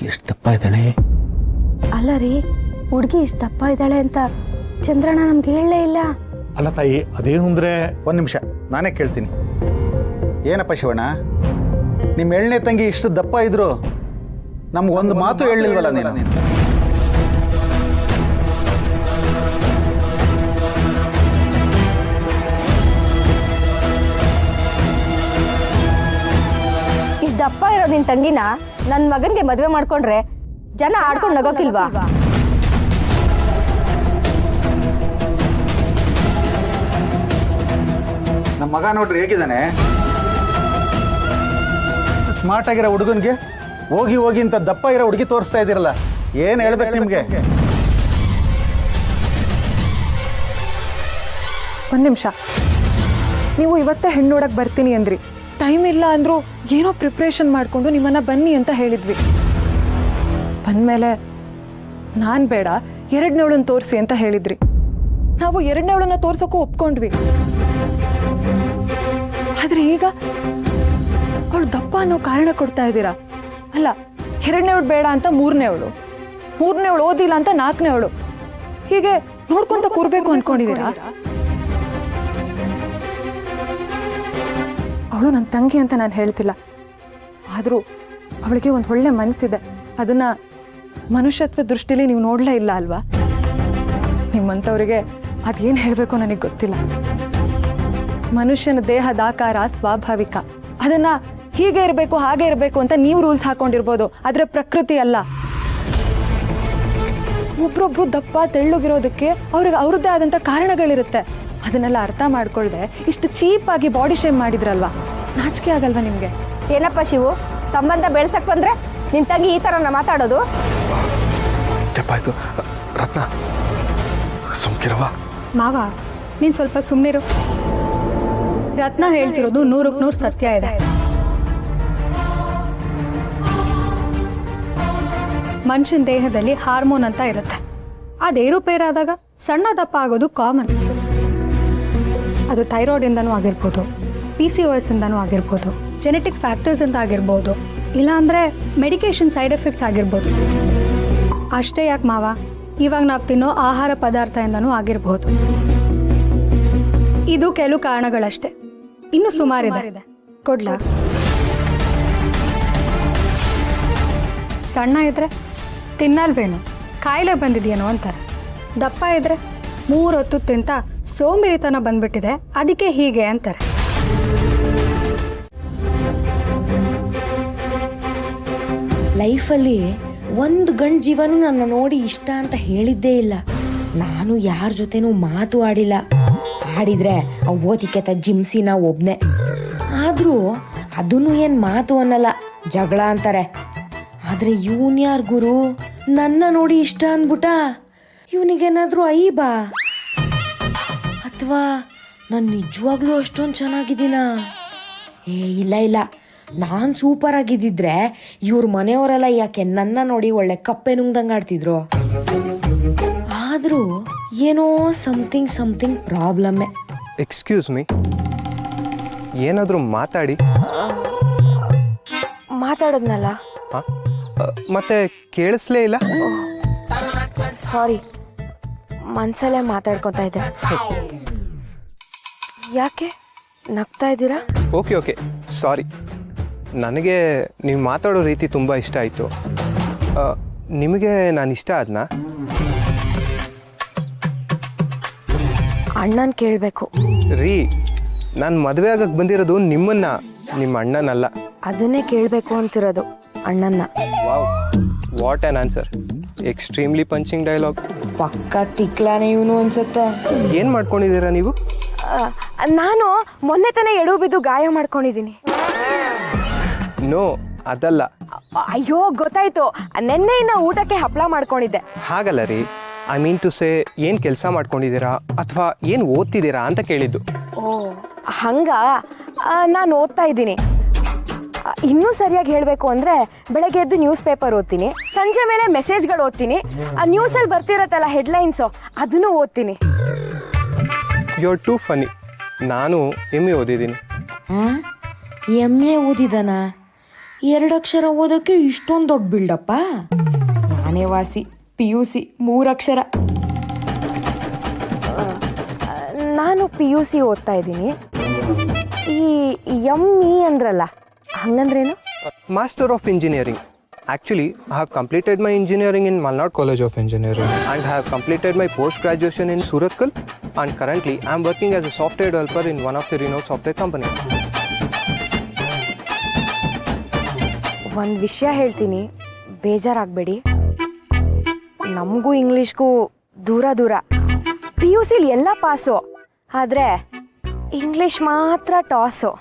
ಎಷ್ಟು ದಪ್ಪ ಇದ್ದಾಳೆ. ಅಲ್ಲ ರೀ, ಹುಡುಗಿ ಇಷ್ಟು ದಪ್ಪ ಇದ್ದಾಳೆ ಅಂತ ಚಂದ್ರಣ್ಣ ನಮ್ಗೆ ಹೇಳಲೇ ಇಲ್ಲ. ಅಲ್ಲ ತಾಯಿ, ಅದೇನು ಅಂದ್ರೆ ಒಂದು ನಿಮಿಷ ನಾನೇ ಕೇಳ್ತೀನಿ. ಏನಪ್ಪ ಶಿವಣ್ಣ, ನಿಮ್ಮ ಎಳ್ನೇ ತಂಗಿ ಇಷ್ಟು ದಪ್ಪ ಇದ್ರು ನಮ್ಗೊಂದು ಮಾತು ಹೇಳಿಲ್ವಲ್ಲ ನೀನು? ಇಷ್ಟು ದಪ್ಪ ಇರೋ ನಿನ್ ತಂಗಿನ ನನ್ನ ಮಗನ್ಗೆ ಮದುವೆ ಮಾಡ್ಕೊಂಡ್ರೆ ಜನ ಆಡ್ಕೊಂಡು ನಗೋಕಿಲ್ವಾ? ನಮ್ಮ ಮಗ ನೋಡ್ರಿ ಹೇಗಿದ್ದಾನೆ. ಸ್ಮಾರ್ಟ್ ಆಗಿರೋ ಹುಡುಗನ್ಗೆ ಹೋಗಿ ಹೋಗಿ ಅಂತ ದಪ್ಪ ಇರೋ ಹುಡುಗಿ ತೋರಿಸ್ತಾ ಇದ್ದೀರಲ್ಲ, ಏನು ಹೇಳ್ಬೇಕು ನಿಮ್ಗೆ? ಒಂದು ನಿಮಿಷ, ನೀವು ಇವತ್ತೇ ಹೆಣ್ಣು ನೋಡಕ್ ಬರ್ತೀನಿ ಅಂದ್ರಿ. ಟೈಮ್ ಇಲ್ಲ ಅಂದ್ರು ಏನೋ ಪ್ರಿಪ್ರೇಷನ್ ಮಾಡ್ಕೊಂಡು ನಿಮ್ಮನ್ನ ಬನ್ನಿ ಅಂತ ಹೇಳಿದ್ವಿ. ಬಂದ್ಮೇಲೆ ನಾನ್ ಬೇಡ, ಎರಡನೇವಳನ್ನ ತೋರಿಸಿ ಅಂತ ಹೇಳಿದ್ರಿ. ನಾವು ಎರಡನೇವಳನ್ನ ತೋರ್ಸೋಕ್ಕೂ ಒಪ್ಕೊಂಡ್ವಿ. ಆದ್ರೆ ಈಗ ಅವಳು ದಪ್ಪ ಅನ್ನೋ ಕಾರಣ ಕೊಡ್ತಾ ಇದ್ದೀರಾ. ಅಲ್ಲ, ಎರಡನೇವಳು ಬೇಡ ಅಂತ ಮೂರನೇವಳು ಓದಿಲ್ಲ ಅಂತ ನಾಲ್ಕನೇವಳು, ಹೀಗೆ ನೋಡ್ಕೊಂತ ಕೂರ್ಬೇಕು ಅನ್ಕೊಂಡಿದೀರಾ? ಅವಳು ನನ್ನ ತಂಗಿ ಅಂತ ನಾನು ಹೇಳ್ತಿಲ್ಲ, ಆದರೂ ಅವಳಿಗೆ ಒಂದು ಒಳ್ಳೆ ಮನಸ್ಸಿದೆ. ಅದನ್ನ ಮನುಷ್ಯತ್ವ ದೃಷ್ಟಿಲಿ ನೀವು ನೋಡ್ಲೇ ಇಲ್ಲ ಅಲ್ವಾ? ನಿಮ್ಮಂಥವ್ರಿಗೆ ಅದೇನು ಹೇಳಬೇಕು ನನಗೆ ಗೊತ್ತಿಲ್ಲ. ಮನುಷ್ಯನ ದೇಹದ ಆಕಾರ ಸ್ವಾಭಾವಿಕ, ಅದನ್ನ ಹೀಗೆ ಇರಬೇಕು ಹಾಗೆ ಇರಬೇಕು ಅಂತ ನೀವು ರೂಲ್ಸ್ ಹಾಕೊಂಡಿರ್ಬೋದು, ಆದ್ರೆ ಪ್ರಕೃತಿ ಅಲ್ಲ. ಒಬ್ರೊಬ್ರು ದಪ್ಪ ತೆಳ್ಳಗಿರೋದಕ್ಕೆ ಅವ್ರಿಗೆ ಅವ್ರದ್ದೇ ಆದಂಥ ಕಾರಣಗಳಿರುತ್ತೆ. ಅದನ್ನೆಲ್ಲ ಅರ್ಥ ಮಾಡ್ಕೊಳ್ದೆ ಇಷ್ಟು ಚೀಪ್ ಆಗಿ ಬಾಡಿ ಶೇಮ್ ಮಾಡಿದ್ರಲ್ವಾ? ನಾಚಿಕೆ ಆಗಲ್ವಾ ನಿಮ್ಗೆ? ಏನಪ್ಪ ಶಿವು, ಸಂಬಂಧ ಬೆಳ್ಸಕ್ ಬಂದ್ರೆ ನಿನ್ ತಂಗಿ ಈ ತರ ಮಾತಾಡೋದು? ತಪ್ಪಾಯ್ತು ರತ್ನ, ಸುಮ್ಕಿರವ. ಮಾವ, ನೀನ್ ಸ್ವಲ್ಪ ಸುಮ್ಮನಿರು. ರತ್ನ ಹೇಳ್ತಿರೋದು 100ಕ್ಕೆ 100 ಸತ್ಯ ಇದೆ. ಮನುಷ್ಯನ ದೇಹದಲ್ಲಿ ಹಾರ್ಮೋನ್ ಅಂತ ಇರುತ್ತೆ. ಅದು ಏರುಪೇರಾದಾಗ ಸಣ್ಣ ದಪ್ಪ ಆಗೋದು ಕಾಮನ್. ಅದು ಥೈರಾಯ್ಡ್ ಇಂದನೂ ಆಗಿರ್ಬೋದು, PCOS ಇಂದನೂ ಆಗಿರ್ಬೋದು, ಜೆನೆಟಿಕ್ ಫ್ಯಾಕ್ಟರ್ಸ್ ಅಂತ ಆಗಿರ್ಬೋದು, ಇಲ್ಲಾಂದ್ರೆ ಮೆಡಿಕೇಶನ್ ಸೈಡ್ ಎಫೆಕ್ಟ್ಸ್ ಆಗಿರ್ಬೋದು. ಅಷ್ಟೇ ಯಾಕೆ ಮಾವ, ಇವಾಗ ನಾವು ತಿನ್ನೋ ಆಹಾರ ಪದಾರ್ಥದಿಂದನೂ ಆಗಿರ್ಬೋದು. ಇದು ಕೆಲವು ಕಾರಣಗಳಷ್ಟೇ, ಇನ್ನೂ ಸುಮಾರಿದೆ. ಕೊಡ್ಲಾ? ಸಣ್ಣ ಇದ್ರೆ ತಿನ್ನಲ್ವೇನು, ಕಾಯಿಲೆ ಬಂದಿದೆಯೇನೋ ಅಂತಾರೆ. ದಪ್ಪ ಇದ್ರೆ 3 ಹೊತ್ತು ತಿಂತ ಸೋಂಬೇರಿತನ ಬಂದ್ಬಿಟ್ಟಿದೆ, ಅದಕ್ಕೆ ಹೀಗೆ ಅಂತಾರೆ. ಲೈಫಲ್ಲಿ ಒಂದು ಗಂಡು ಜೀವನೂ ನನ್ನ ನೋಡಿ ಇಷ್ಟ ಅಂತ ಹೇಳಿದ್ದೇ ಇಲ್ಲ. ನಾನು ಯಾರ ಜೊತೆನೂ ಮಾತು ಆಡಿಲ್ಲ. ಆಡಿದ್ರೆ ಓದಿಕೆತ ಜಿಮ್ಸಿನ ಒಬ್ನೇ. ಆದರೂ ಅದನ್ನು ಏನು ಮಾತು ಅನ್ನಲ್ಲ, ಜಗಳ ಅಂತಾರೆ. ಆದರೆ ಇವನ್ ಯಾರು ಗುರು, ನನ್ನ ನೋಡಿ ಇಷ್ಟ ಅಂದ್ಬಿಟ್ಟ? ಇವನಿಗೇನಾದರೂ ಐಬಾ? ಅಥವಾ ನಾನು ನಿಜವಾಗ್ಲೂ ಅಷ್ಟೊಂದು ಚೆನ್ನಾಗಿದ್ದೀನಾ? ಇಲ್ಲ, ನಾನು ಸೂಪರ್ ಆಗಿದ್ದಿದ್ರೆ ಇವ್ರ ಮನೆಯವರೆಲ್ಲ ಯಾಕೆ ನನ್ನ ನೋಡಿ ಒಳ್ಳೆ ಕಪ್ಪೆ ನುಂಗ್ದಂಗೆ ಆಡ್ತಿದ್ರು. ಆದರೂ ಏನೋ ಸಮಥಿಂಗ್ ಪ್ರಾಬ್ಲಮ್ಮೆ. ಎಕ್ಸ್ಕ್ಯೂಸ್ ಮೀ, ಏನಾದರೂ ಮಾತಾಡೋದ್ನಲ್ಲ, ಮತ್ತೆ ಕೇಳಿಸ್ಲೇ ಇಲ್ಲ. ಸಾರಿ, ಮನ್ಸಲ್ಲೇ ಮಾತಾಡ್ಕೊತಾ ಇದ್ದೆ. ಯಾಕೆ ನಗ್ತಾ ಇದ್ದೀರಾ? Okay sorry. ನನಗೆ ನೀವು ಮಾತಾಡೋ ರೀತಿ ತುಂಬ ಇಷ್ಟ ಆಯಿತು. ನಿಮಗೆ ನಾನು ಇಷ್ಟ ಆದ್ನಾ? ಅಣ್ಣನ ಕೇಳಬೇಕು ರೀ. ನಾನು ಮದುವೆ ಆಗಕ್ಕೆ ಬಂದಿರೋದು ನಿಮ್ಮನ್ನ, ನಿಮ್ಮ ಅಣ್ಣನಲ್ಲ. ಅದನ್ನೇ ಕೇಳಬೇಕು ಅಂತಿರೋದು, ಅಣ್ಣನ್ನ. Wow, what an answer. Extremely punching dialogue. ಪಕ್ಕ ತಿಕ್ಲಾನೆ ಇವನು ಅನ್ಸುತ್ತೆ. ಏನು ಮಾಡ್ಕೊಂಡಿದ್ದೀರಾ ನೀವು? ನಾನು ಮೊನ್ನೆ ತಾನೇ ಎಡವು ಬಿದ್ದು ಗಾಯ ಮಾಡ್ಕೊಂಡಿದ್ದೀನಿ. ನೋ, ಅದಲ್ಲ. ಅಯ್ಯೋ ಗೊತ್ತಾಯ್ತು, ನೆನ್ನೆಯಿಂದ ಊಟಕ್ಕೆ ಹಪ್ಪಳ ಮಾಡ್ಕೊಂಡಿದ್ದೆ. ಹಾಗಲ್ಲ ರೀ, ಐ ಮೀನ್ ಟು ಸೇ, ಏನು ಕೆಲಸ ಮಾಡ್ಕೊಂಡಿದ್ದೀರಾ ಅಥವಾ ಏನು ಓದ್ತಿದ್ದೀರಾ ಅಂತ ಕೇಳಿದ್ದು. ಓ ಹಂಗ, ನಾನು ಓದ್ತಾ ಇದ್ದೀನಿ. ಇನ್ನೂ ಸರಿಯಾಗಿ ಹೇಳಬೇಕು ಅಂದರೆ ಬೆಳಗ್ಗೆ ಎದ್ದು ನ್ಯೂಸ್ ಪೇಪರ್ ಓದ್ತೀನಿ, ಸಂಜೆ ಮೇಲೆ ಮೆಸೇಜ್ಗಳು ಓದ್ತೀನಿ, ಆ ನ್ಯೂಸಲ್ಲಿ ಬರ್ತಿರತ್ತಲ್ಲ ಹೆಡ್ಲೈನ್ಸು, ಅದನ್ನು ಓದ್ತೀನಿ. You are too funny. ನಾನು MA ಓದಿದ್ದೀನಿ. MA ಓದಿದಾನ? 2 ಅಕ್ಷರ ಓದೋಕ್ಕೆ ಇಷ್ಟೊಂದು ದೊಡ್ಡ ಬಿಲ್ಡಪ್ಪ. ನಾನೇ ವಾಸಿ PUC 3 ಅಕ್ಷರ. ನಾನು PUC ಓದ್ತಾ ಇದ್ದೀನಿ. ಈ ME ಅಂದ್ರಲ್ಲ, ಹಂಗಂದ್ರೇನು? Master of engineering. Actually, I have completed my engineering in Malnad College of Engineering and I have completed my post-graduation in Surathkal, and currently I am working as a software developer in one of the renowned software company. ಒಂದು ವಿಷಯ ಹೇಳ್ತೀನಿ, ಬೇಜಾರಾಗಬೇಡಿ. ನಮಗೂ ಇಂಗ್ಲೀಷ್ಗೂ ದೂರ ದೂರ. PUCಲಿ ಎಲ್ಲ pass, ಆದರೆ English ಮಾತ್ರ toss.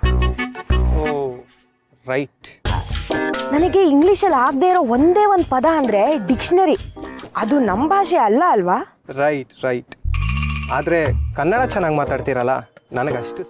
Oh, right. ನನಗೆ ಇಂಗ್ಲೀಷಲ್ಲಿ ಆಗದೆ ಇರೋ ಒಂದೇ ಒಂದು ಪದ ಅಂದರೆ ಡಿಕ್ಷನರಿ. ಅದು ನಮ್ಮ ಭಾಷೆ ಅಲ್ಲ ಅಲ್ವಾ? ರೈಟ್. ಆದರೆ ಕನ್ನಡ ಚೆನ್ನಾಗಿ ಮಾತಾಡ್ತೀರಲ್ಲ, ನನಗಷ್ಟು